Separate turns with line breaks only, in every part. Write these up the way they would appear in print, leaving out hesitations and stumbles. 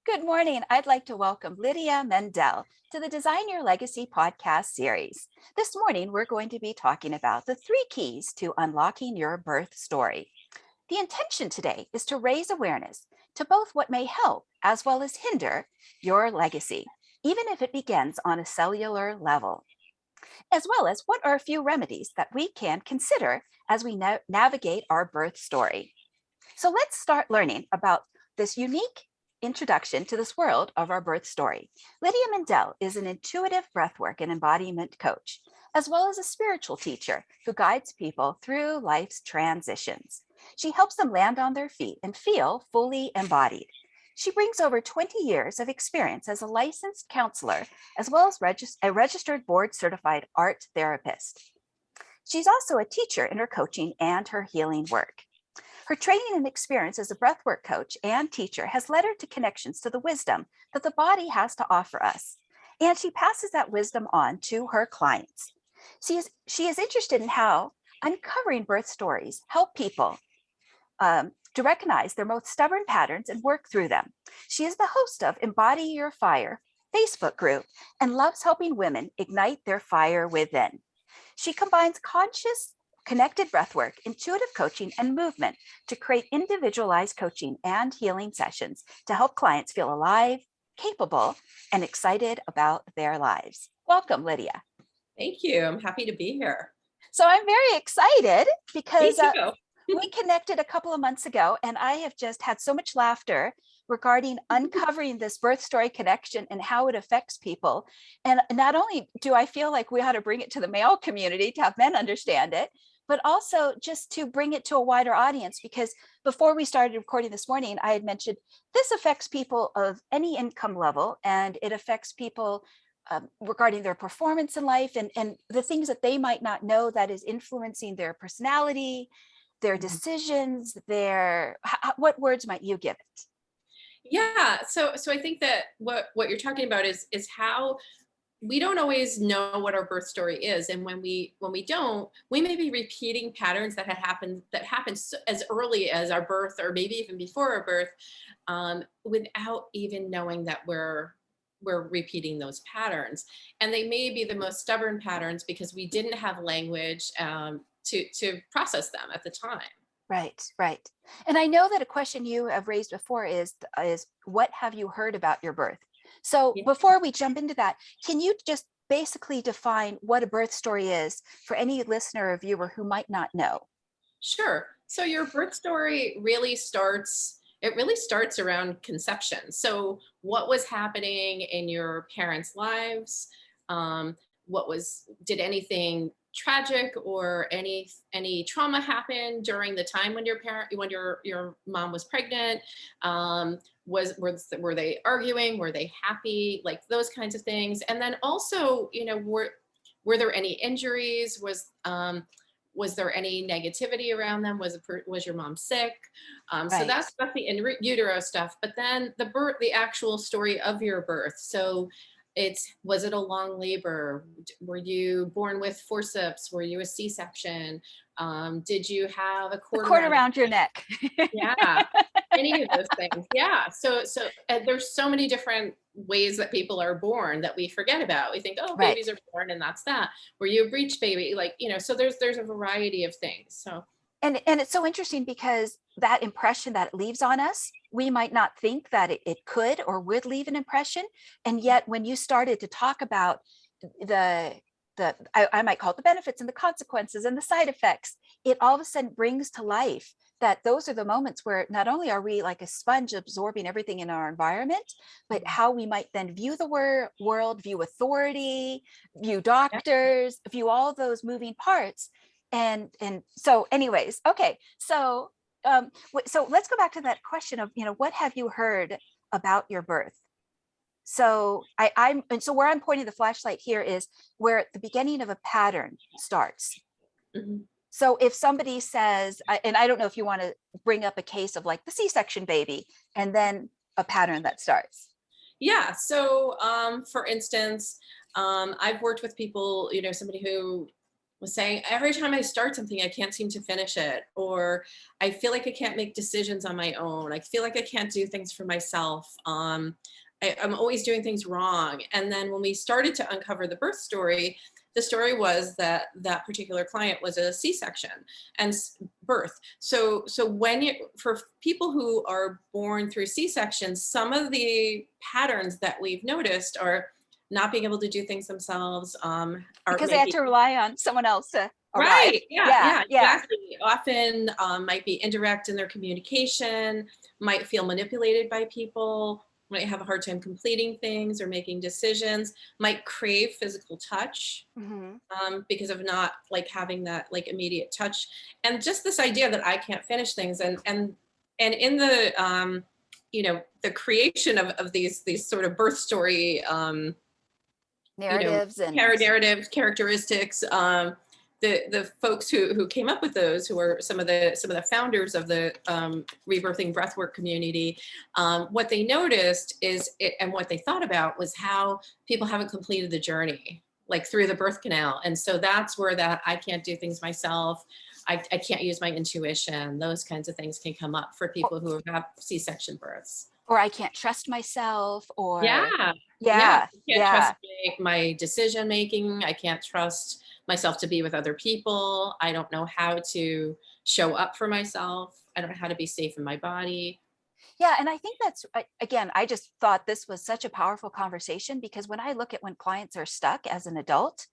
Good morning. I'd like to welcome Lydia Mandell to the Design Your Legacy podcast series. This morning, we're going to be talking about the 3 keys to unlocking your birth story. The intention today is to raise awareness to both what may help as well as hinder your legacy, even if it begins on a cellular level, as well as what are a few remedies that we can consider as we navigate our birth story. So let's start learning about this unique introduction to this world of our birth story. Lydia Mandell is an intuitive breathwork and embodiment coach, as well as a spiritual teacher who guides people through life's transitions. She helps them land on their feet and feel fully embodied. She brings over 20 years of experience as a licensed counselor, as well as a registered board certified art therapist. She's also a teacher in her coaching and her healing work. Her training and experience as a breathwork coach and teacher has led her to connections to the wisdom that the body has to offer us. And she passes that wisdom on to her clients. She is interested in how uncovering birth stories help people to recognize their most stubborn patterns and work through them. She is the host of Embody Your Fire Facebook group and loves helping women ignite their fire within. She combines conscious connected breathwork, intuitive coaching, and movement to create individualized coaching and healing sessions to help clients feel alive, capable, and excited about their lives. Welcome, Lydia.
Thank you. I'm happy to be here.
So I'm very excited because
Me too.
we connected a couple of months ago, and I have just had so much laughter regarding uncovering this birth story connection and how it affects people. And not only do I feel like we ought to bring it to the male community to have men understand it, but also just to bring it to a wider audience, because before we started recording this morning, I had mentioned this affects people of any income level, and it affects people regarding their performance in life and the things that they might not know that is influencing their personality, their decisions, what words might you give it?
Yeah. So I think that what you're talking about is how we don't always know what our birth story is, and when we don't, we may be repeating patterns that happened as early as our birth, or maybe even before our birth, without even knowing that we're repeating those patterns. And they may be the most stubborn patterns because we didn't have language to process them at the time.
Right, right. And I know that a question you have raised before is what have you heard about your birth? So
Yeah.
before we jump into that, can you just basically define what a birth story is for any listener or viewer who might not know?
Sure. So your birth story really starts around conception. So what was happening in your parents' lives? Did anything tragic or any trauma happen during the time when your mom was pregnant? Were they arguing? Were they happy? Like those kinds of things. And then also, were there any injuries? Was there any negativity around them? Was your mom sick? So
Right.
that's the in utero stuff. But then the actual story of your birth. So was it a long labor? Were you born with forceps? Were you a C-section? Did you have a
The
cord
cord
around?
around your neck.
Yeah, any of those things. Yeah. So there's so many different ways that people are born that we forget about. We think, oh,
Right.
babies are born and that's that. Were you a breech baby? So there's a variety of things. So
And it's so interesting because that impression that it leaves on us, we might not think that it could or would leave an impression. And yet when you started to talk about the I might call it the benefits and the consequences and the side effects, it all of a sudden brings to life that those are the moments where not only are we like a sponge absorbing everything in our environment, but how we might then view the world, view authority, view
yeah.
doctors, view all those moving parts. And so anyways, okay, so so let's go back to that question of, what have you heard about your birth? So and so where I'm pointing the flashlight here is where the beginning of a pattern starts.
Mhm.
So if somebody says, and I don't know if you want to bring up a case of like the C-section baby and then a pattern that starts.
Yeah. So for instance, I've worked with people, somebody who was saying, every time I start something, I can't seem to finish it, or I feel like I can't make decisions on my own. I feel like I can't do things for myself. I'm always doing things wrong. And then when we started to uncover the birth story, the story was that that particular client was a C-section and birth. So when you, for people who are born through C-sections, some of the patterns that we've noticed are not being able to do things themselves, are
Because they had
maybe.
to rely on someone else to arrive.
Right. Yeah.
Yeah,
Yeah.
yeah.
Exactly. Often might be indirect in their communication, might feel manipulated by people, might have a hard time completing things or making decisions, might crave physical touch
Mhm.
because of not like having that like immediate touch, and just this idea that I can't finish things, and in the the creation of these sort of birth story you know,
Narratives and
narrative characteristics. The folks who came up with those, who are some of the founders of the rebirthing breathwork community, what they noticed is, and what they thought about was how people haven't completed the journey, like through the birth canal, and so that's where that I can't do things myself. I can't use my intuition. Those kinds of things can come up for
or,
people who have C-section births.
or I can't trust myself or
Yeah. Yeah.
yeah,
I can't trust
yeah.
my decision making. I can't trust myself to be with other people. I don't know how to show up for myself. I don't know how to be safe in my body.
Yeah, and I think that's again, I just thought this was such a powerful conversation because when I look at when clients are stuck as an adult,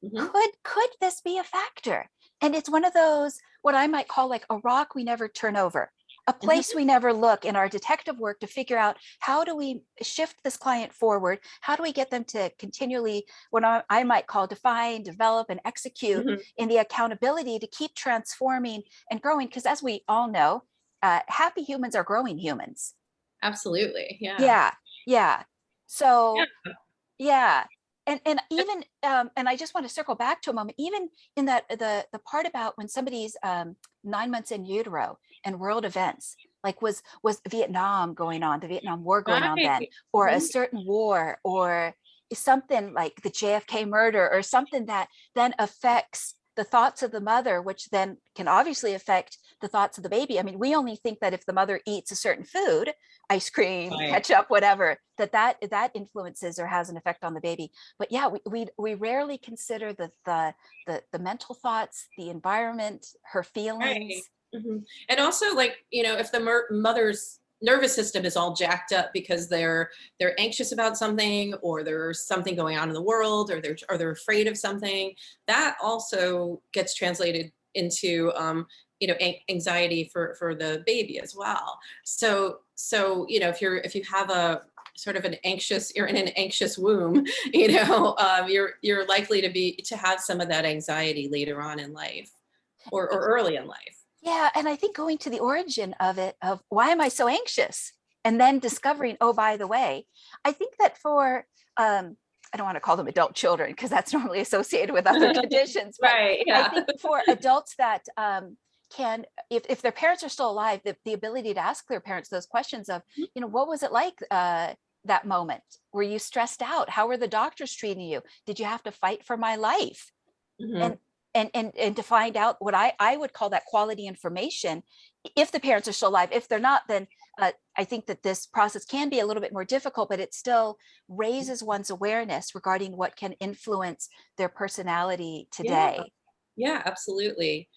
Hmm.
could this be a factor? And it's one of those what I might call like a rock we never turn over, a place
Hmm.
we never look in our detective work to figure out how do we shift this client forward? How do we get them to continually, what I might call define, develop, and execute
Hmm.
in the accountability to keep transforming and growing? Because as we all know, happy humans are growing humans.
Absolutely. Yeah.
Yeah, yeah.
Yeah.
So yeah. And even and I just want to circle back to a moment, even in that the part about when somebody's 9 months in utero and world events, like was Vietnam going on, the Vietnam War going on then,
Right.
or a
Mhm.
certain war, or something like the JFK murder, or something that then affects the thoughts of the mother, which then can obviously affect the thoughts of the baby. I mean, we only think that if the mother eats a certain food, ice cream,
Right.
ketchup, whatever, that influences or has an effect on the baby. But yeah, we rarely consider the mental thoughts, the environment, her
Right.
feelings.
Mhm. And also, like, if the mother's nervous system is all jacked up because they're anxious about something, or there's something going on in the world, or they're afraid of something, that also gets translated into anxiety for the baby as well. So if you have a sort of you're in an anxious womb, you're likely to have some of that anxiety later on in life, or early in life.
Yeah, and I think going to the origin of it, of why am I so anxious, and then discovering, oh, by the way, I think that for I don't want to call them adult children because that's normally associated with other conditions, but
Right.
I
Yeah.
think for adults that can, if their parents are still alive, the ability to ask their parents those questions of, what was it like that moment? Were you stressed out? How were the doctors treating you? Did you have to fight for my life?
Hmm.
and and to find out what I would call that quality information if the parents are still alive. If they're not, then I think that this process can be a little bit more difficult, but it still raises one's awareness regarding what can influence their personality
Yeah.
today.
Yeah. Absolutely.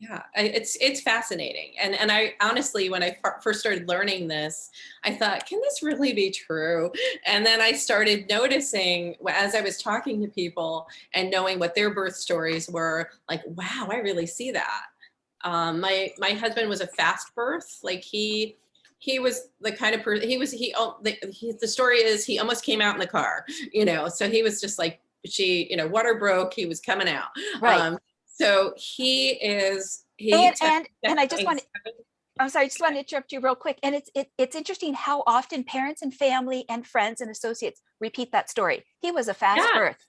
Yeah, it's fascinating, and I honestly, when I first started learning this, I thought, can this really be true? And then I started noticing, as I was talking to people and knowing what their birth stories were, like, wow, I really see that. My husband was a fast birth, like he was the kind of person, the story is he almost came out in the car, so he was just like, water broke, he was coming out.
Right.
So he
And
tested
I just want to, I'm sorry, I just want to interrupt you real quick. And it's interesting how often parents and family and friends and associates repeat that story. He was a fast
yeah.
birth.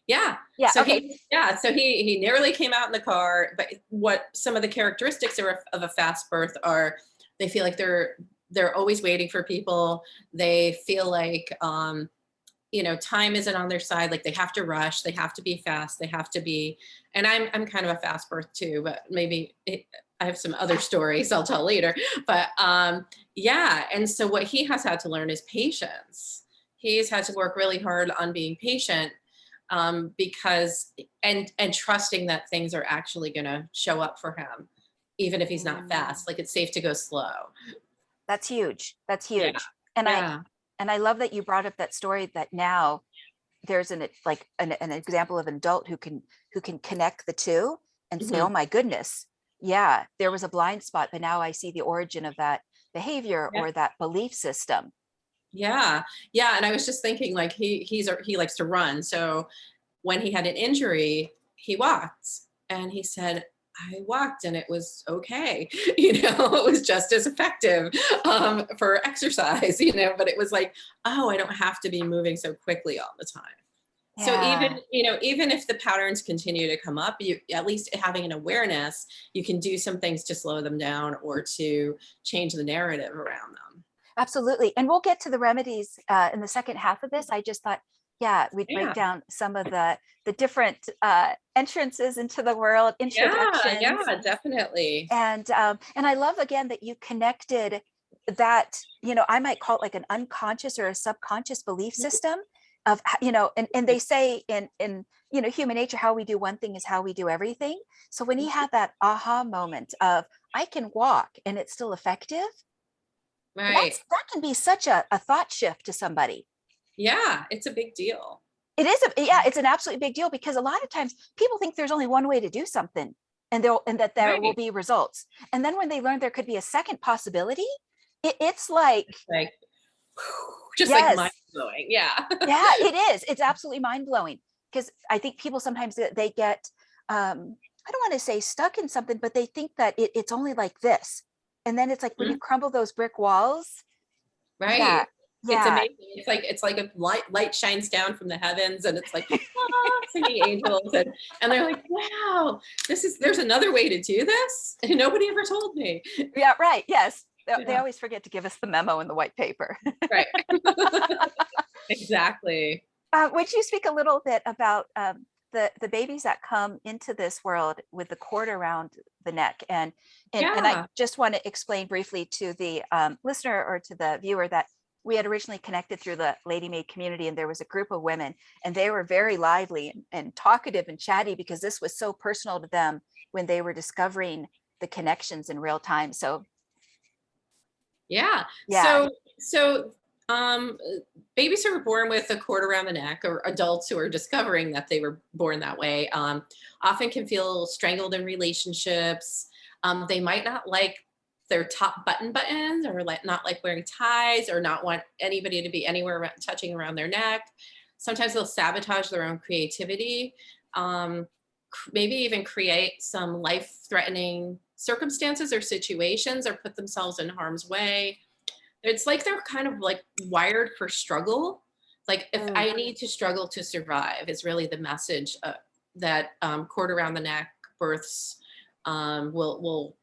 Yeah.
Yeah, okay.
So he nearly came out in the car, but what some of the characteristics of a fast birth are, they feel like they're always waiting for people. They feel like time isn't on their side. Like they have to rush, they have to be fast, they have to be, and I'm kind of a fast birth too, but I have some other stories I'll tell later. But yeah. And so what he has had to learn is patience. He's had to work really hard on being patient, because and trusting that things are actually going to show up for him, even if he's not fast. Like it's safe to go slow.
That's huge. That's
Yeah.
huge. And
Yeah.
I love that you brought up that story, that now there's an example of an adult who can connect the two and say,
Mhm.
oh my goodness, yeah, there was a blind spot, but now I see the origin of that behavior
Yeah.
or that belief system.
Yeah. Yeah. And I was just thinking, like he likes to run. So when he had an injury, he walked, and he said, I walked and it was okay. It was just as effective, for exercise, but it was like, oh, I don't have to be moving so quickly all the time. So
Yeah,
even if the patterns continue to come up, you at least having an awareness, you can do some things to slow them down or to change the narrative around them.
absolutely. And we'll get to the remedies in the second half of this. I just thought, yeah, we'd break
Yeah.
down some of the different entrances into the world,
Yeah.
introductions.
Yeah, definitely.
And I love again that you connected that, I might call it like an unconscious or a subconscious belief system of, and they say in human nature, how we do one thing is how we do everything. So when he had that aha moment of, I can walk and it's still effective,
Right.
that can be such a thought shift to somebody.
Yeah, it's a big deal.
It is yeah, it's an absolutely big deal, because a lot of times people think there's only one way to do something, and that there will
Right.
be results. And then when they learn there could be a second possibility, it's like,
Like, just like mind
yes,
blowing. Yeah.
yeah, it is. It's absolutely mind blowing, because I think people sometimes they get, I don't want to say stuck in something, but they think that it's only like this. And then it's like when you
Mhm.
crumble those brick walls, yeah,
Right. It's
yeah.
amazing. It's like a light shines down from the heavens, and it's like, singing angels, and they're like, wow, there's another way to do this. And nobody ever told me.
Yeah, right. Yes. They
Yeah.
always forget to give us the memo in the white paper.
Right. Exactly.
Would you speak a little bit about the babies that come into this world with the cord around the neck? And I
Yeah.
just want to explain briefly to the listener or to the viewer that we had originally connected through the Lady Maid community, and there was a group of women, and they were very lively and talkative and chatty, because this was so personal to them when they were discovering the connections in real time. So
Yeah.
yeah,
So um babies who are born with a cord around the neck, or adults who are discovering that they were born that way, often can feel strangled in relationships. They might not like their top buttons, or not like wearing ties, or not want anybody to be anywhere touching around their neck. Sometimes they'll sabotage their own creativity. Maybe even create some life threatening circumstances or situations, or put themselves in harm's way. It's like they're kind of like wired for struggle. Like, if
mm,
I need to struggle to survive, is really the message, that cord around the neck births, will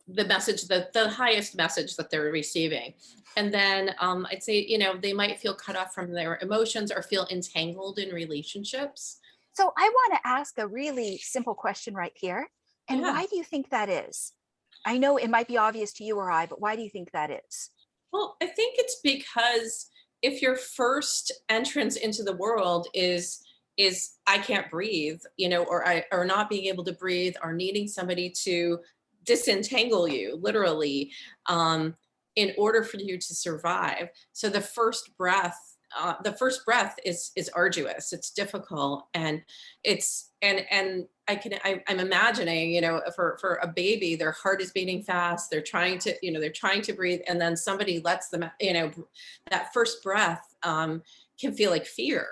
the message, the highest message that they're receiving. And then I'd say, they might feel cut off from their emotions, or feel entangled in relationships.
so I want to ask a really simple question right here. And
Yeah.
why do you think that is? I know it might be obvious to you or I, but why do you think that is?
Well, I think it's because if your first entrance into the world is I can't breathe, or not being able to breathe, or needing somebody to disentangle you, literally, in order for you to survive. So the first breath is arduous. It's difficult, and I'm imagining, for a baby, their heart is beating fast. They're trying to breathe, and then somebody lets them, that first breath, can feel like fear.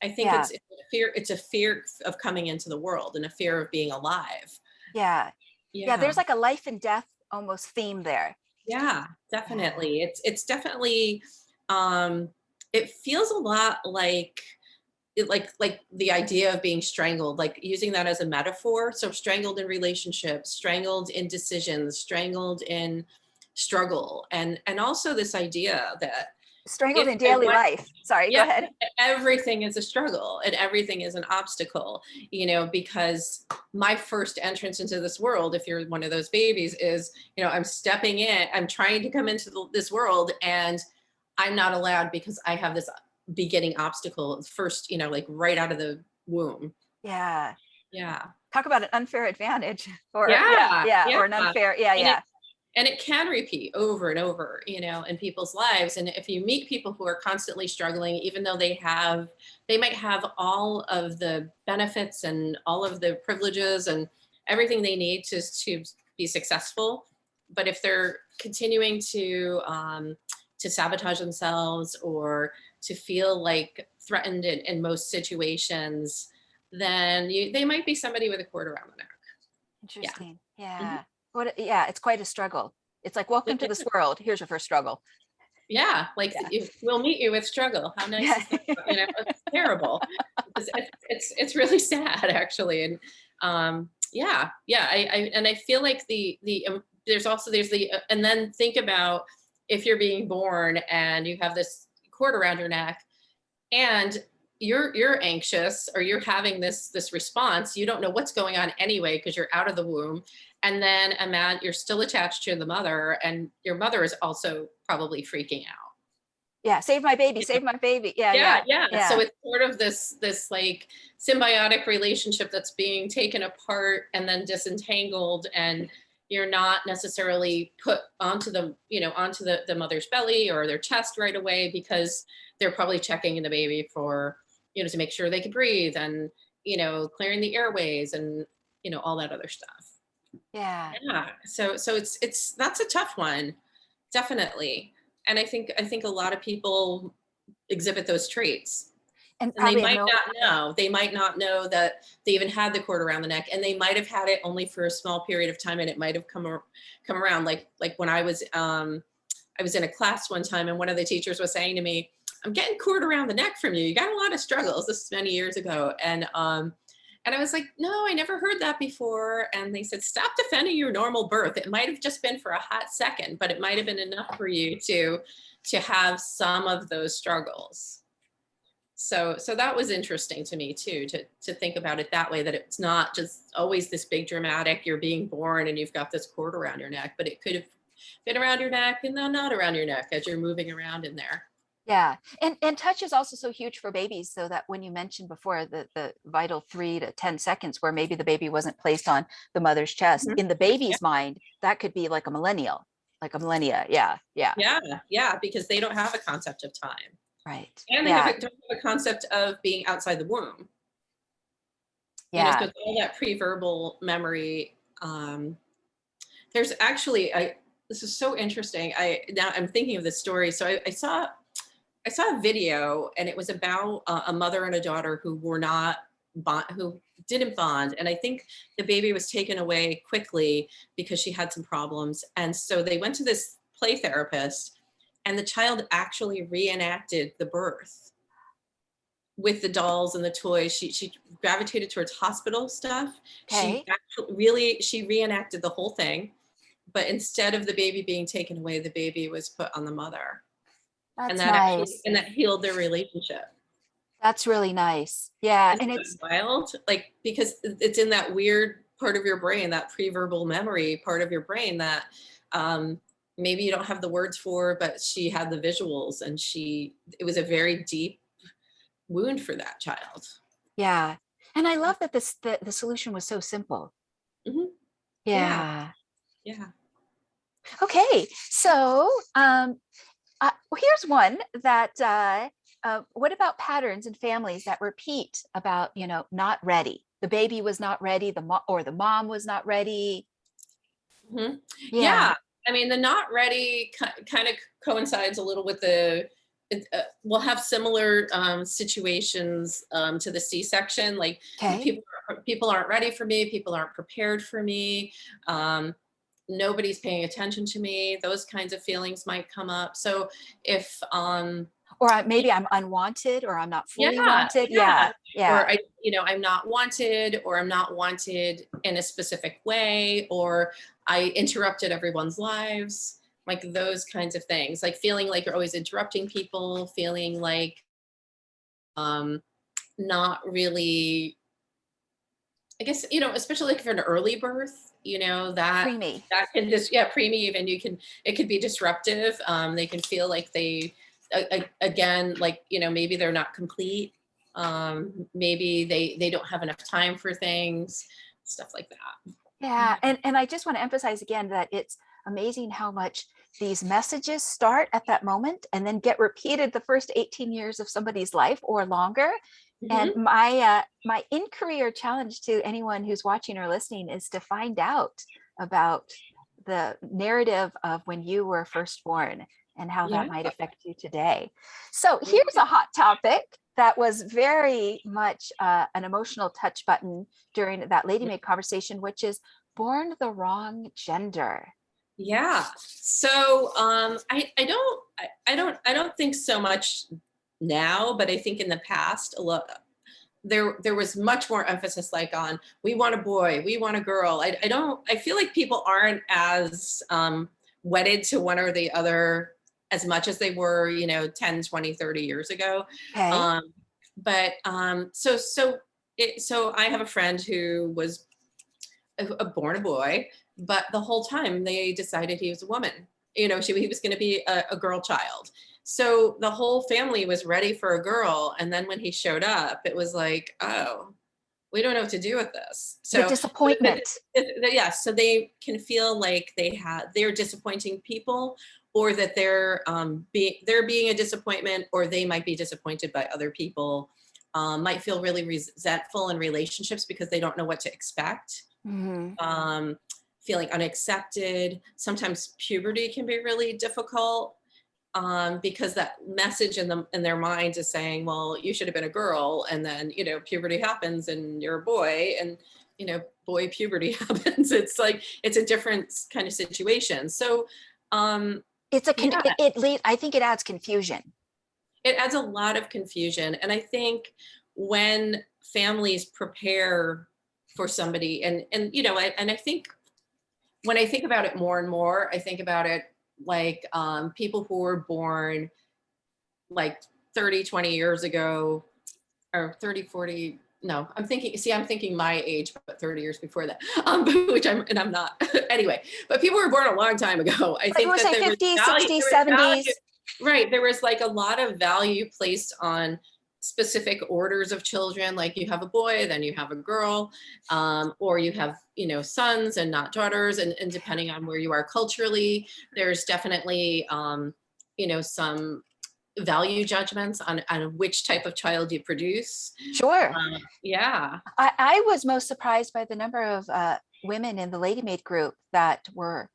I think
Yeah,
it's a fear. It's a fear of coming into the world, and a fear of being alive.
yeah, yeah.
Yeah.
There's like a life and death almost theme there.
Yeah,
Yeah,
definitely. It's definitely, um it feels a lot like like the idea of being strangled, like using that as a metaphor. So strangled in relationships, strangled in decisions, strangled in struggle, and also this idea that
Strangled
if
in
I
daily
want,
life. Sorry, go
yeah,
ahead.
everything is a struggle and everything is an obstacle, because my first entrance into this world, if you're one of those babies, is, I'm stepping in, I'm trying to come into this world, and I'm not allowed because I have this beginning obstacle first, like right out of the womb.
Yeah.
Yeah.
Talk about an unfair advantage or
Yeah. Yeah.
or an unfair, yeah,
And it
yeah.
and it can repeat over and over, in people's lives. And if you meet people who are constantly struggling, even though they might have all of the benefits and all of the privileges and everything they need to be successful, but if they're continuing to sabotage themselves or to feel like threatened in most situations, then they might be somebody with a cord around the neck. Yeah.
Interesting.
Mhm.
Yeah. Yeah, it's quite a struggle. It's like, welcome to this world. Here's your first struggle.
Yeah, like
Yeah.
we'll meet you with struggle. How nice
Yeah.
is that? It's terrible. It's really sad actually, and yeah. I feel like there's and then think about if you're being born and you have this cord around your neck and you're anxious or you're having this response, you don't know what's going on anyway because you're out of the womb, and then you're still attached to the mother and your mother is also probably freaking out.
Yeah. Save my baby, save my baby. Yeah,
Yeah,
yeah,
yeah. So
yeah.
it's sort of this like symbiotic relationship that's being taken apart and then disentangled, and you're not necessarily put onto the mother's belly or their chest right away because they're probably checking in the baby for, to make sure they can breathe and, clearing the airways and, all that other stuff.
Yeah.
Yeah. So that's a tough one, definitely. And I think a lot of people exhibit those traits,
And
and they
probably have
might
no,
not know. They might not know that they even had the cord around the neck, and they might have had it only for a small period of time, and it might have come around. Like when I was in a class one time, and one of the teachers was saying to me, "I'm getting cord around the neck from you. You got a lot of struggles." This is many years ago, and I was like, "No, I never heard that before." And they said, "Stop defending your normal birth. It might have just been for a hot second, but it might have been enough for you to have some of those struggles." So that was interesting to me too, to think about it that way, that it's not just always this big dramatic, you're being born and you've got this cord around your neck, but it could have been around your neck and then not around your neck as you're moving around in there.
yeah. And touch is also so huge for babies, so that when you mentioned before the vital 3 to 10 seconds where maybe the baby wasn't placed on the mother's chest,
Mhm.
in the
Yeah,
baby's mind, that could be like a millennial, like a millennia. Yeah, yeah.
yeah, yeah, because they don't have a concept of time.
Right.
And they
Yeah,
don't have a concept of being outside the womb. So
yeah.
it's all that pre-verbal memory. There's actually, this is so interesting. Now I'm thinking of this story. So I saw a video, and it was about a mother and a daughter who were not who didn't bond, and I think the baby was taken away quickly because she had some problems, and so they went to this play therapist, and the child actually reenacted the birth with the dolls and the toys. She gravitated towards hospital stuff. She
Okay.
actually really she reenacted the whole thing, but instead of the baby being taken away, the baby was put on the mother, and
That's
that actually
nice.
and that healed their relationship.
That's really nice. Yeah.
Isn't
And
that
it's,
wild? Like, because it's in that weird part of your brain, that pre-verbal memory part of your brain that um, maybe you don't have the words for, but she had the visuals, and it was a very deep wound for that child.
yeah. And I love that the solution was so simple.
Hmm. Yeah,
Yeah.
yeah.
Okay. So well, here's one that what about patterns in families that repeat about, not ready? The baby was not ready, or the mom was not ready.
Hmm.
Yeah.
Yeah. I mean, the not ready kind of coincides a little with we'll have similar situations to the C-section. Like
Okay.
people aren't ready for me. People aren't prepared for me. Um, Nobody's paying attention to me. Those kinds of feelings might come up. So if
Or maybe I'm unwanted, or I'm not fully
yeah,
wanted.
yeah.
Yeah. Yeah.
Or I'm not wanted, or I'm not wanted in a specific way, or I interrupted everyone's lives. like those kinds of things, like feeling like you're always interrupting people, feeling like um, not really, I guess, especially like if you're an early birth,
Preemie.
that can just, yeah, preemie even, it could be disruptive. They can feel like again, like, maybe they're not complete. Maybe they don't have enough time for things, stuff like that.
Yeah, and I just want to emphasize again that it's amazing how much these messages start at that moment and then get repeated the first 18 years of somebody's life or longer. And
Mhm.
my inquiry or challenge to anyone who's watching or listening is to find out about the narrative of when you were first born and how
Yeah.
that might affect you today. So
Yeah.
here's a hot topic that was very much an emotional touch button during that Lady Maid conversation, which is born the wrong gender.
Yeah. So I don't think so much now, but I think in the past a lot there was much more emphasis like on we want a boy, we want a girl. I feel like people aren't as wedded to one or the other as much as they were, 10, 20, 30 years ago.
Okay.
Um, but so I have a friend who was born a boy, but the whole time they decided he was a woman. He was going to be a girl child. So the whole family was ready for a girl, and then when he showed up, it was like, oh, we don't know what to do with this.
The
So,
disappointment.
yeah, so they can feel like they're disappointing people, or that they're being a disappointment, or they might be disappointed by other people. Might feel really resentful in relationships because they don't know what to expect.
Mhm.
um, Feeling unaccepted. Sometimes puberty can be really difficult, because that message in their minds is saying, well, you should have been a girl. And then, puberty happens and you're a boy, and, boy puberty happens. It's like, it's a different kind of situation. So,
It's a
yeah,
I think it adds confusion.
it adds a lot of confusion. And I think when families prepare for somebody, and I think when I think about it more and more, I think about it like people who were born like 30, 20 years ago, or 30, 40. No, I'm thinking my age, but 30 years before that, and I'm not. Anyway, but people were born a long time ago. I
Like we
think
would
that
say
there was
50s,
value,
60s,
there was value,
70s.
right. There was like a lot of value placed on specific orders of children. Like you have a boy, then you have a girl, or you have, sons and not daughters. And depending on where you are culturally, there's definitely, some value judgments on which type of child you produce.
Sure.
Yeah.
I was most surprised by the number of women in the Lady Maid group that were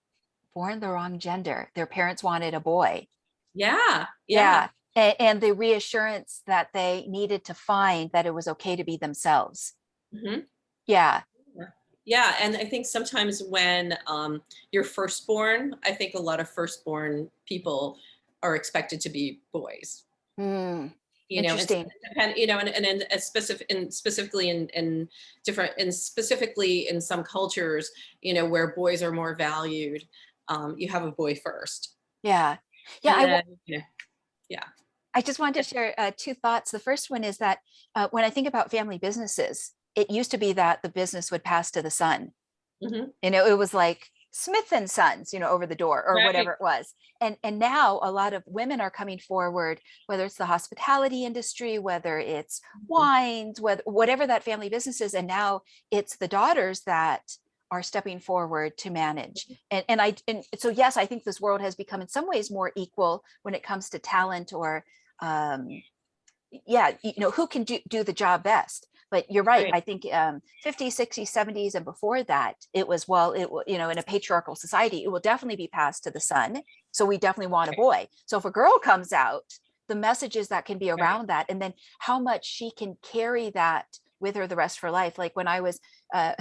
born the wrong gender. Their parents wanted a boy.
Yeah. Yeah.
Yeah. And the reassurance that they needed to find that it was okay to be themselves.
Mhm.
Yeah.
Yeah. And I think sometimes when you're firstborn, I think a lot of firstborn people are expected to be boys.
Mm,
It's
interesting.
and specifically in different, and specifically in some cultures, where boys are more valued, you have a boy first,
Yeah. Yeah.
and then, yeah.
I just wanted to share two thoughts. The first one is that when I think about family businesses, it used to be that the business would pass to the son.
Mhm.
It was like Smith and Sons, over the door or
Right.
whatever it was. And now a lot of women are coming forward, whether it's the hospitality industry, whether it's
Mhm.
wines, whatever that family business is. And now it's the daughters that are stepping forward to manage. And so yes, I think this world has become in some ways more equal when it comes to talent or um, yeah, who can do the job best. But you're right.
Right.
I think 50s, 60s, 70s, and before that, it was, well, in a patriarchal society, it will definitely be passed to the son. So we definitely want a boy. So if a girl comes out, the messages that can be
Right.
around that, and then how much she can carry that with her the rest of her life. Like when I was uh,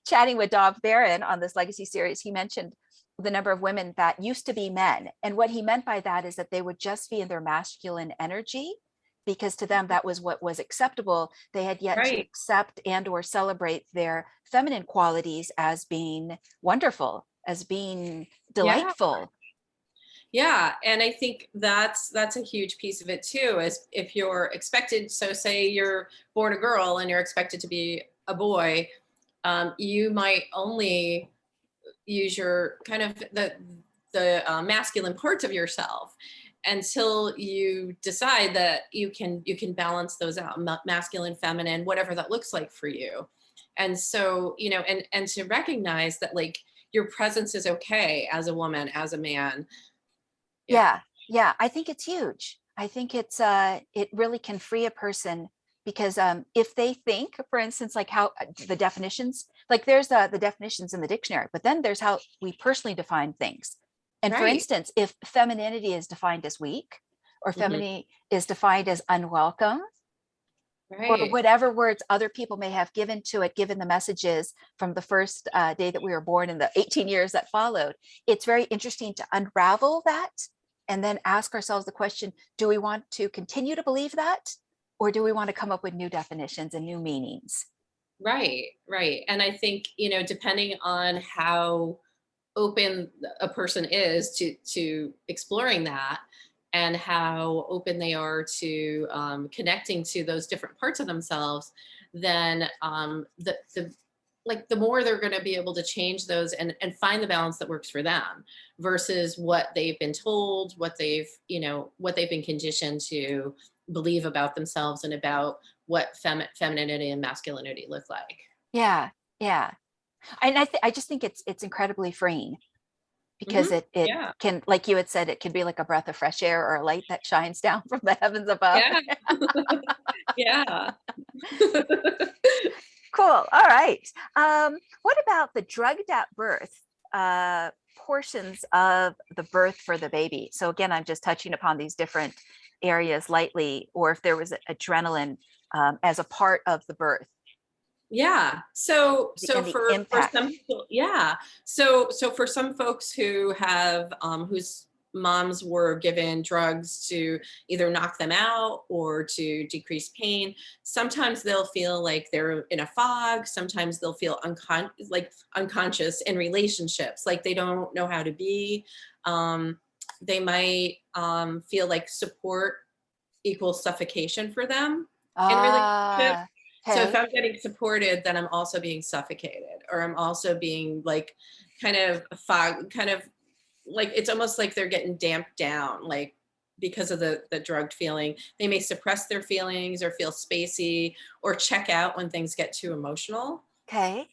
chatting with Dov Barron on this legacy series, he mentioned the number of women that used to be men. And what he meant by that is that they would just be in their masculine energy because to them that was what was acceptable. They had yet to
Right.
accept and or celebrate their feminine qualities as being wonderful, as being
Yeah.
delightful.
Yeah, and I think that's a huge piece of it too, is if you're expected, so say you're born a girl and you're expected to be a boy, you might only use your kind of the masculine parts of yourself until you decide that you can balance those out, masculine, feminine, whatever that looks like for you. And so, and to recognize that, like, your presence is okay as a woman, as a man. Yeah.
Yeah, yeah, I think it's huge. I think it really can free a person because if they think, for instance, like how the definitions, like there's the definitions in the dictionary, but then there's how we personally define things. And for
Right.
instance, if femininity is defined as weak, or
Hmm.
femininity is defined as unwelcome, or
Right.
whatever words other people may have given to it, given the messages from the first day that we were born in the 18 years that followed, it's very interesting to unravel that and then ask ourselves the question, do we want to continue to believe that? Or do we want to come up with new definitions and new meanings?
Right. Right. And I think, depending on how open a person is to exploring that, and how open they are to connecting to those different parts of themselves, then the like the more they're going to be able to change those and find the balance that works for them versus what they've been told, what they've been conditioned to believe about themselves and about what femininity and masculinity look like.
Yeah, yeah. And I just think it's incredibly freeing because
Hmm.
it
Yeah.
can, like you had said, it can be like a breath of fresh air or a light that shines down from the heavens above.
Yeah. Yeah.
Cool. All right. What about the drugged at birth portions of the birth for the baby? So again, I'm just touching upon these different areas lightly, or if there was adrenaline as a part of the birth
Yeah. So
and the
for
impact.
some people, yeah. So for some folks who have whose moms were given drugs to either knock them out or to decrease pain, sometimes they'll feel like they're in a fog. Sometimes they'll feel unconscious in relationships, like they don't know how to be. They might feel like support equals suffocation for them in relationships.
Ah,
So if
okay.
I'm getting supported, then I'm also being suffocated, or I'm also being like kind of fog, kind of like it's almost like they're getting damped down, like because of the drugged feeling. They may suppress their feelings or feel spacey or check out when things get too emotional.
Okay.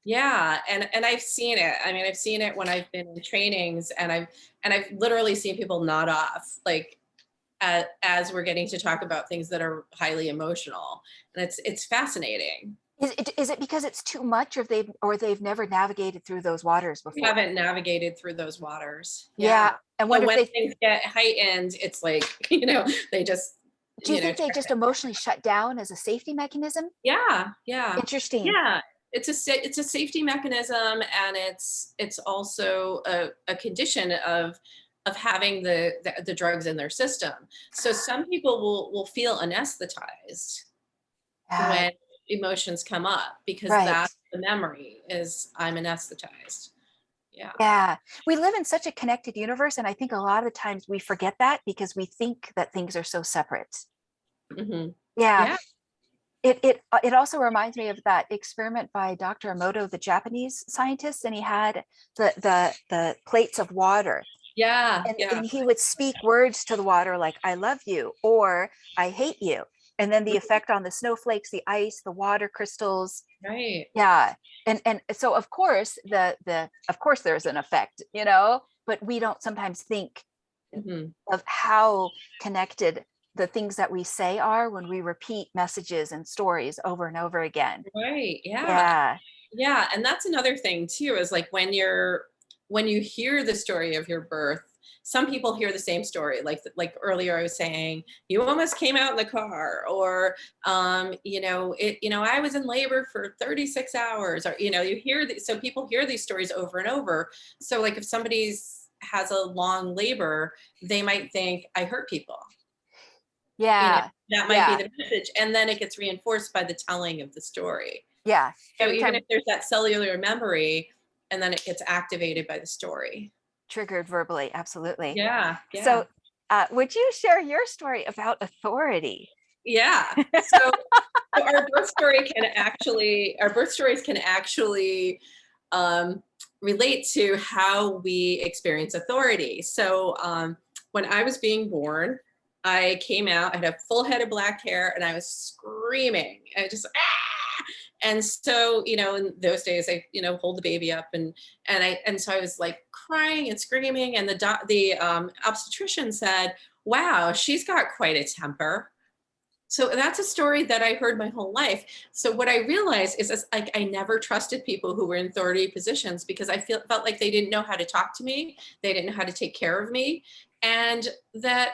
Yeah, and I've seen it. I mean, I've seen it when I've been in trainings, and I've literally seen people nod off, like as we're getting to talk about things that are highly emotional, and it's fascinating.
Is it because it's too much, or they've never navigated through those waters
We
before?
haven't navigated through those waters. Yeah.
Yeah. I
So
wonder if
when
they
things get heightened, it's like, they just,
do you think they
check
just
it.
emotionally shut down as a safety mechanism?
Yeah, yeah.
Interesting.
Yeah. It's a safety mechanism, and it's also a condition of having the drugs in their system. So some people will feel anesthetized
Uh,
when emotions come up, because
right.
that's the memory is I'm anesthetized. Yeah.
Yeah. We live in such a connected universe. And I think a lot of the times we forget that because we think that things are so separate.
Hmm.
Yeah.
Yeah.
It also reminds me of that experiment by Dr. Emoto, the Japanese scientist, and he had the plates of water.
Yeah.
And
Yeah.
he would speak words to the water like "I love you" or "I hate you," and then the
Mhm.
effect on the snowflakes, the ice, the water crystals.
Right.
Yeah. And so of course of course there's an effect, but we don't sometimes think
Hmm.
of how connected the things that we say are when we repeat messages and stories over and over again.
Right. Yeah.
Yeah.
Yeah. And that's another thing too, is like when you hear the story of your birth, some people hear the same story. Like earlier I was saying, you almost came out in the car, or I was in labor for 36 hours, or you hear so people hear these stories over and over. So like if somebody's has a long labor, they might think I hurt people.
Yeah.
That might be
Yeah.
the message, and then it gets reinforced by the telling of the story.
Yeah.
So
Every
even
time.
if there's that cellular memory, and then it gets activated by the story.
Triggered verbally, absolutely.
Yeah, yeah.
So, would you share your story about authority?
Yeah. So our birth stories can actually um, relate to how we experience authority. So when I was being born, I came out, I had a full head of black hair, and I was screaming. I just and so, in those days, I, hold the baby up, and so I was like crying and screaming, and the obstetrician said, "Wow, she's got quite a temper." So that's a story that I heard my whole life. So what I realized is like I never trusted people who were in authority positions because I felt like they didn't know how to talk to me, they didn't know how to take care of me, and that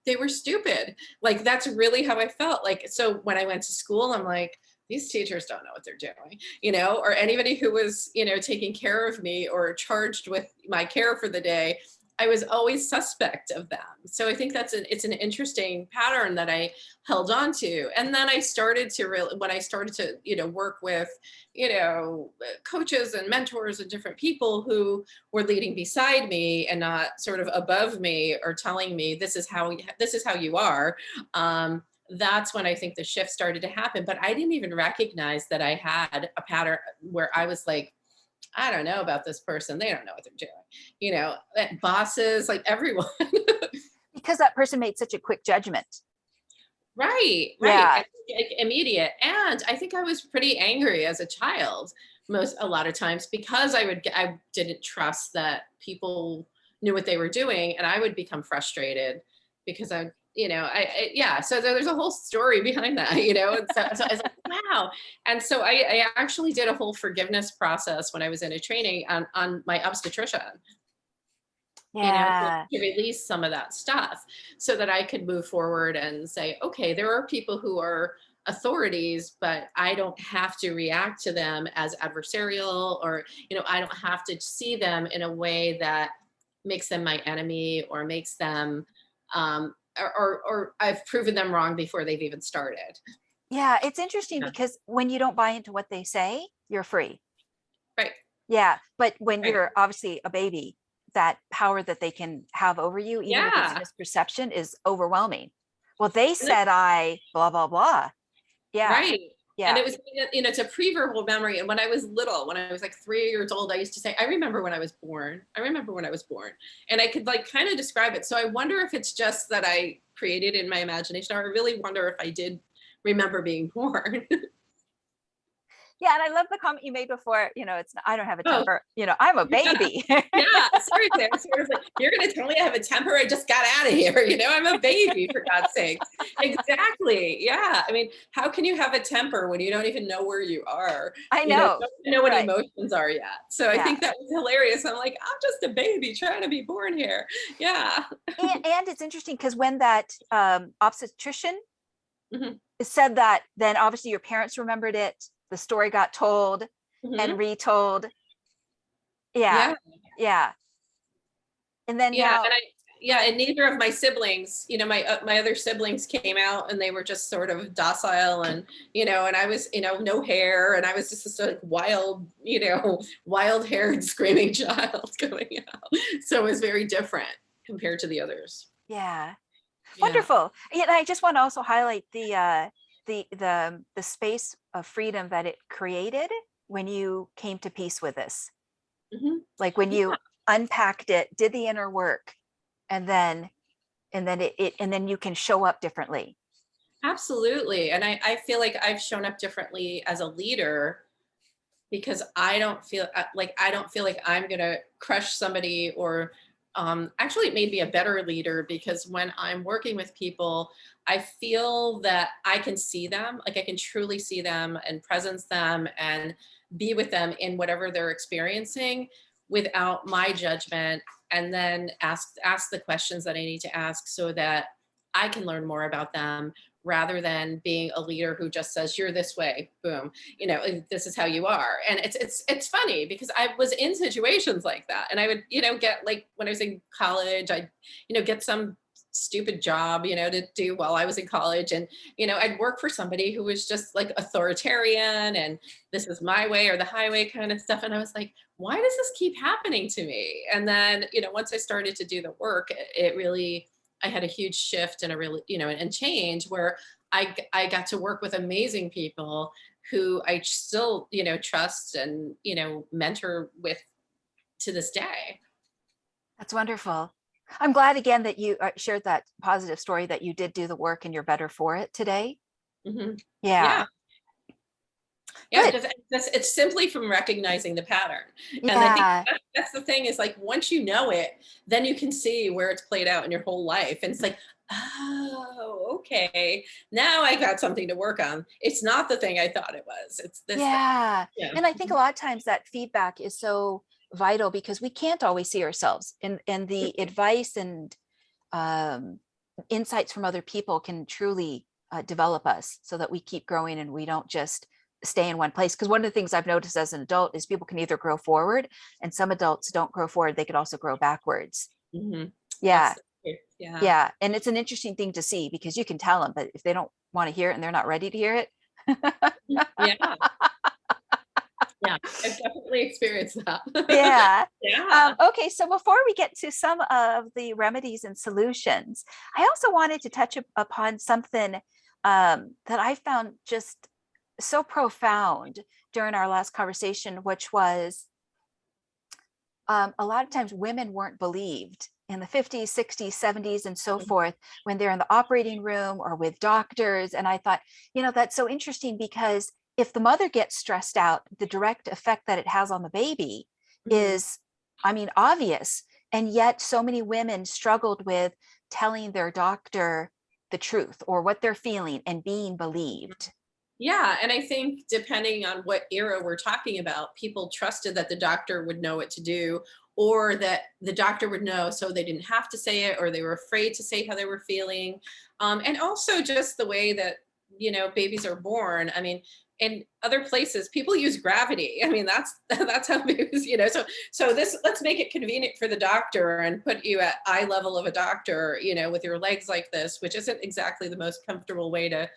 they were stupid. Like that's really how I felt. Like so when I went to school, I'm like, these teachers don't know what they're doing, or anybody who was, taking care of me or charged with my care for the day. I was always suspect of them. So I think it's an interesting pattern that I held on to. And then I started to when I started to, work with, coaches and mentors and different people who were leading beside me and not sort of above me or telling me this is how you are. That's when I think the shift started to happen. But I didn't even recognize that I had a pattern where I was like, I don't know about this person. They don't know what they're doing. Bosses, like everyone.
Because that person made such a quick judgment.
Right.
Yeah.
Like immediate. And I think I was pretty angry as a child a lot of times because I didn't trust that people knew what they were doing, and I would become frustrated because yeah. So there's a whole story behind that, And so I was like, wow. And so I actually did a whole forgiveness process when I was in a training on my obstetrician,
Yeah.
to release some of that stuff so that I could move forward and say, okay, there are people who are authorities, but I don't have to react to them as adversarial, or, I don't have to see them in a way that makes them my enemy or makes them, or I've proven them wrong before they've even started.
Yeah. It's interesting
Yeah.
because when you don't buy into what they say, you're free.
Right.
Yeah. But when
Right.
you're obviously a baby, that power that they can have over you, even if it's
Yeah.
misperception, is overwhelming. Well, they
And
said I blah, blah, blah. Yeah.
right. And
Yeah.
it was, it's a pre-verbal memory. And when I was little, when I was like 3 years old, I used to say, I remember when I was born. I remember when I was born. And I could like kind of describe it. So I wonder if it's just that I created in my imagination, or I really wonder if I did remember being born.
Yeah. And I love the comment you made before, it's, I don't have a
Oh,
temper, I'm a
yeah.
baby.
Yeah, seriously. I'm sort of like, you're going to tell me I have a temper? I just got out of here. I'm a baby, for God's sakes. Exactly. Yeah. I mean, how can you have a temper when you don't even know where you are?
I
You
know.
don't even know what
Right.
emotions are yet. So I
Yeah.
think that was hilarious. I'm like, I'm just a baby trying to be born here. Yeah.
And it's interesting because when that obstetrician
Hmm.
said that, then obviously your parents remembered it. The story got told and
Hmm.
retold. Yeah.
Yeah.
Yeah. And then
Yeah.
now,
Yeah, and neither of my siblings, my other siblings came out, and they were just sort of docile, and and I was, no hair, and I was just this sort of wild, wild haired screaming child coming out. So it was very different compared to the others.
yeah.
Yeah.
Wonderful. And I just want to also highlight the space of freedom that it created when you came to peace with this.
Hmm.
Like when
Yeah,
you unpacked it, did the inner work, and then and then you can show up differently.
absolutely. And I feel like I've shown up differently as a leader because I don't feel like I'm gonna crush somebody, or actually it made me a better leader because when I'm working with people, I feel that I can see them, like I can truly see them and presence them and be with them in whatever they're experiencing without my judgment, and then ask the questions that I need to ask so that I can learn more about them, rather than being a leader who just says you're this way, boom, this is how you are. And it's funny because I was in situations like that, and I would, get, like when I was in college, I get some stupid job, to do while I was in college. And, I'd work for somebody who was just like authoritarian and this is my way or the highway kind of stuff. And I was like, why does this keep happening to me? And then, once I started to do the work, it really, I had a huge shift and a really, and change where I got to work with amazing people who I still, trust and, mentor with to this day.
That's wonderful. I'm glad again that you shared that positive story that you did do the work and you're better for it today.
Mm-hmm.
Yeah.
Yeah,
Good.
because it's simply from recognizing the pattern. And I think
Yeah.
that's the thing is like, once you know it, then you can see where it's played out in your whole life. And it's like, oh, okay. Now I got something to work on. It's not the thing I thought it was. It's this thing.
Yeah.
Yeah.
And I think a lot of times that feedback is so vital because we can't always see ourselves, and the advice and insights from other people can truly develop us so that we keep growing and we don't just stay in one place. Because one of the things I've noticed as an adult is people can either grow forward, and some adults don't grow forward, they could also grow backwards.
Mm-hmm.
Yeah.
Yeah.
Yeah. And it's an interesting thing to see because you can tell them, but if they don't want to hear it and they're not ready to hear it.
Yeah. Yeah, I've definitely experienced that.
Yeah.
Yeah.
Okay, so before we get to some of the remedies and solutions, I also wanted to touch upon something that I found just so profound during our last conversation, which was a lot of times women weren't believed in the 50s, 60s, 70s, and so forth when they're in the operating room or with doctors. And I thought, that's so interesting because if the mother gets stressed out, the direct effect that it has on the baby is, obvious. And yet so many women struggled with telling their doctor the truth or what they're feeling and being believed.
Yeah, and I think depending on what era we're talking about, people trusted that the doctor would know what to do or that the doctor would know so they didn't have to say it or they were afraid to say how they were feeling. And also just the way that, babies are born. I mean, in other places, people use gravity. I mean, that's how babies, so this, let's make it convenient for the doctor and put you at eye level of a doctor, with your legs like this, which isn't exactly the most comfortable way to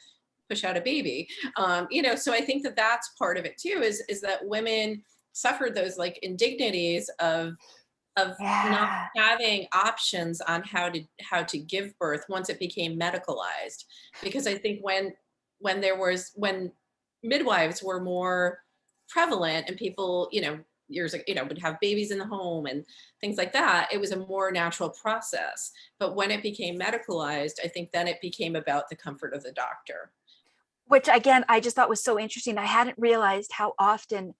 push out a baby. So I think that that's part of it too, is that women suffered those like indignities of not
Yeah.
having options on how to give birth once it became medicalized. Because I think when midwives were more prevalent and people, years ago, would have babies in the home and things like that, it was a more natural process. But when it became medicalized, I think then it became about the comfort of the doctor.
Which again, I just thought was so interesting. I hadn't realized how often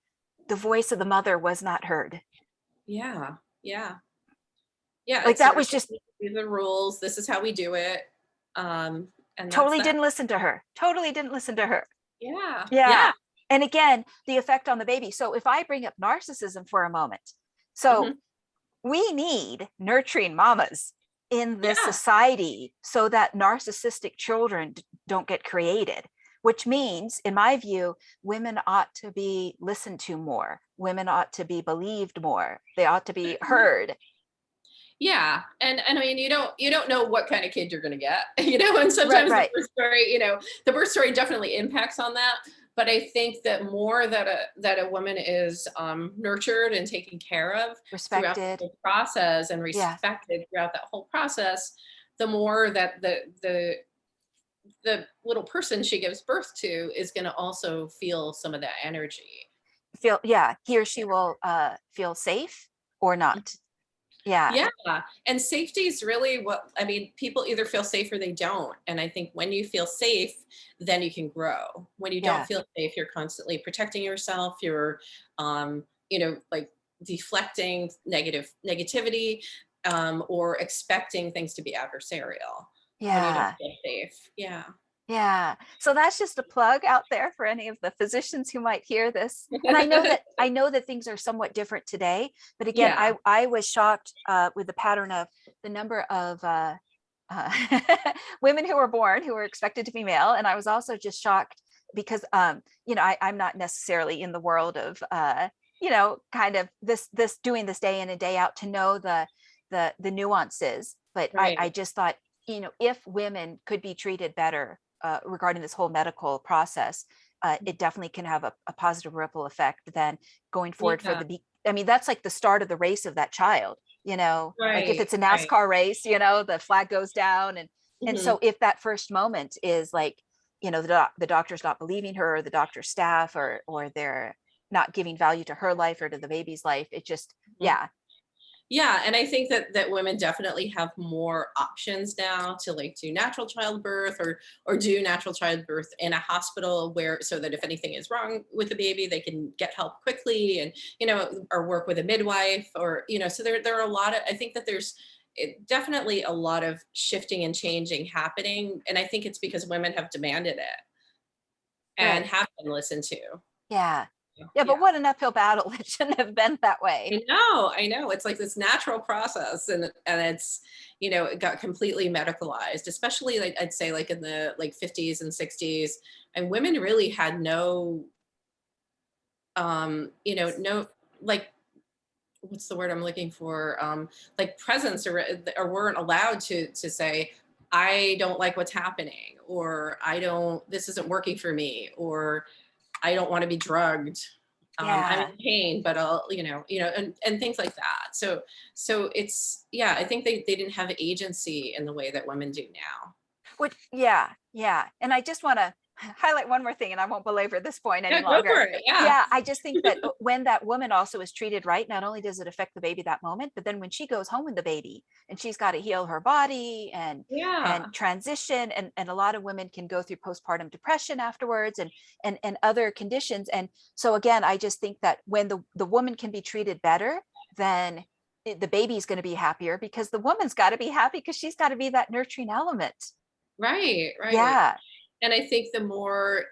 the voice of the mother was not heard.
Yeah, yeah, yeah.
Like
It's
that
sort of
was just
these are the rules. This is how we do it, and that's
totally
that.
didn't listen to her. Totally didn't listen to her.
Yeah,
Yeah.
yeah.
And again, the effect on the baby. So if I bring up narcissism for a moment, so
Hmm.
we need nurturing mamas in this
Yeah.
society so that narcissistic children don't get created, which means, in my view, women ought to be listened to more. Women ought to be believed more. They ought to be heard.
Yeah, and I mean, you don't know what kind of kid you're gonna get, and
Right,
sometimes the
right.
birth story, the birth story definitely impacts on that. But I think that more that a woman is nurtured and taken care of throughout the
Respected.
whole process and
Yeah.
respected throughout that whole process, the more that the little person she gives birth to is going to also feel some of that energy.
Yeah, he or she will feel safe or not. Yeah.
Yeah. And safety is really what, I mean, people either feel safe or they don't. And I think when you feel safe, then you can grow. When you don't
Yeah.
feel safe, you're constantly protecting yourself. You're, like deflecting negativity, or expecting things to be adversarial when you don't
Yeah.
feel safe. Yeah.
Yeah. So that's just a plug out there for any of the physicians who might hear this. And I know that things are somewhat different today, but again,
Yeah.
I was shocked with the pattern of the number of uh, women who were born who were expected to be male, and I was also just shocked because I'm not necessarily in the world of kind of this doing this day in and day out to know the nuances, but I
Right.
just thought if women could be treated better regarding this whole medical process, it definitely can have a positive ripple effect than going forward for
Yeah.
the I mean, that's like the start of the race of that child, like if
Right.
it's a
Right.
NASCAR race, the flag goes down. And
Hmm.
so if that first moment is like, the doctor's not believing her, or the doctor's staff, or they're not giving value to her life or to the baby's life, it just, yeah,
Yeah, and I think that women definitely have more options now to like do natural childbirth or do natural childbirth in a hospital where so that if anything is wrong with the baby, they can get help quickly and or work with a midwife or so there are a lot of I think that there's definitely a lot of shifting and changing happening and I think it's because women have demanded it and
good.
have been listened to.
Yeah.
Yeah.
Yeah, but
Yeah.
what an uphill battle. It shouldn't have been that way.
I know. It's like this natural process and it's, it got completely medicalized, especially like I'd say like in the like 50s and 60s. And women really had no no like what's the word I'm looking for? Like presence or weren't allowed to say, I don't like what's happening, or I don't, this isn't working for me, or I don't want to be drugged. I'm in
Yeah.
pain, but I'll, and things like that. So it's, yeah, I think they didn't have agency in the way that women do now.
Yeah, yeah. And I just want to highlight one more thing, and I won't belabor this point any
Yeah, go
longer.
for it. Yeah.
Yeah, I just think that when that woman also is treated right, not only does it affect the baby that moment, but then when she goes home with the baby and she's got to heal her body and
Yeah.
transition, and a lot of women can go through postpartum depression afterwards, and other conditions. And so again, I just think that when the woman can be treated better, then the baby's going to be happier, because the woman's got to be happy because she's got to be that nurturing element.
Right. Right.
Yeah.
And I think the more,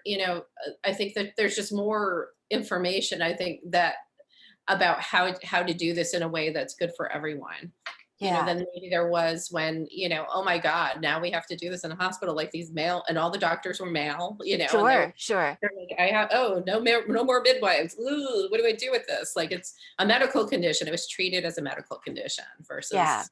I think that there's just more information, I think that about how to do this in a way that's good for everyone.
Yeah.
Than maybe there was when, oh my God, now we have to do this in a hospital, like these male, and all the doctors were male, and
Sure, sure.
they're like, I have, oh, no more midwives. Ooh, what do I do with this? Like it's a medical condition. It was treated as a medical condition
Yeah.
versus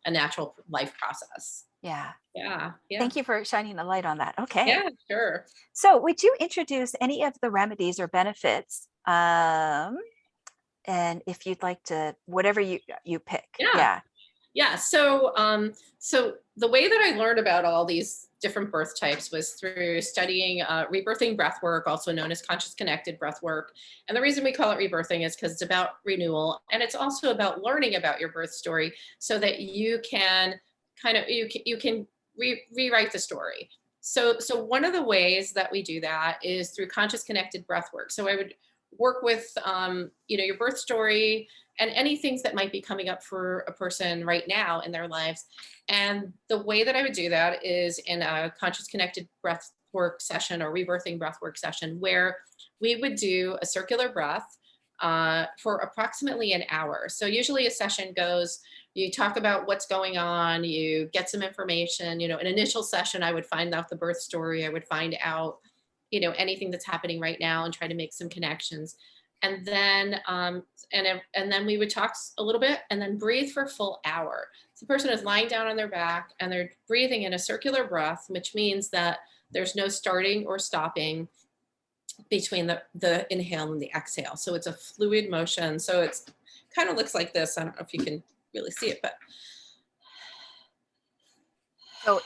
a natural life process.
Yeah.
Yeah. Yeah.
Thank you for shining a light on that. Okay.
Yeah, sure.
So, would you introduce any of the remedies or benefits? And if you'd like to, whatever you pick.
Yeah.
Yeah.
Yeah. So the way that I learned about all these different birth types was through studying rebirthing breath work, also known as conscious connected breath work. And the reason we call it rebirthing is because it's about renewal, and it's also about learning about your birth story, so that you can rewrite the story. So one of the ways that we do that is through conscious connected breath work. So I would work with your birth story and any things that might be coming up for a person right now in their lives. And the way that I would do that is in a conscious connected breath work session or rebirthing breath work session, where we would do a circular breath for approximately an hour. So usually a session goes, you talk about what's going on, you get some information, an initial session, I would find out the birth story, I would find out, anything that's happening right now and try to make some connections. And then and then we would talk a little bit and then breathe for a full hour. So the person is lying down on their back and they're breathing in a circular breath, which means that there's no starting or stopping between the inhale and the exhale. So it's a fluid motion. So it's kind of looks like this. I don't know if you can really see it, but
So,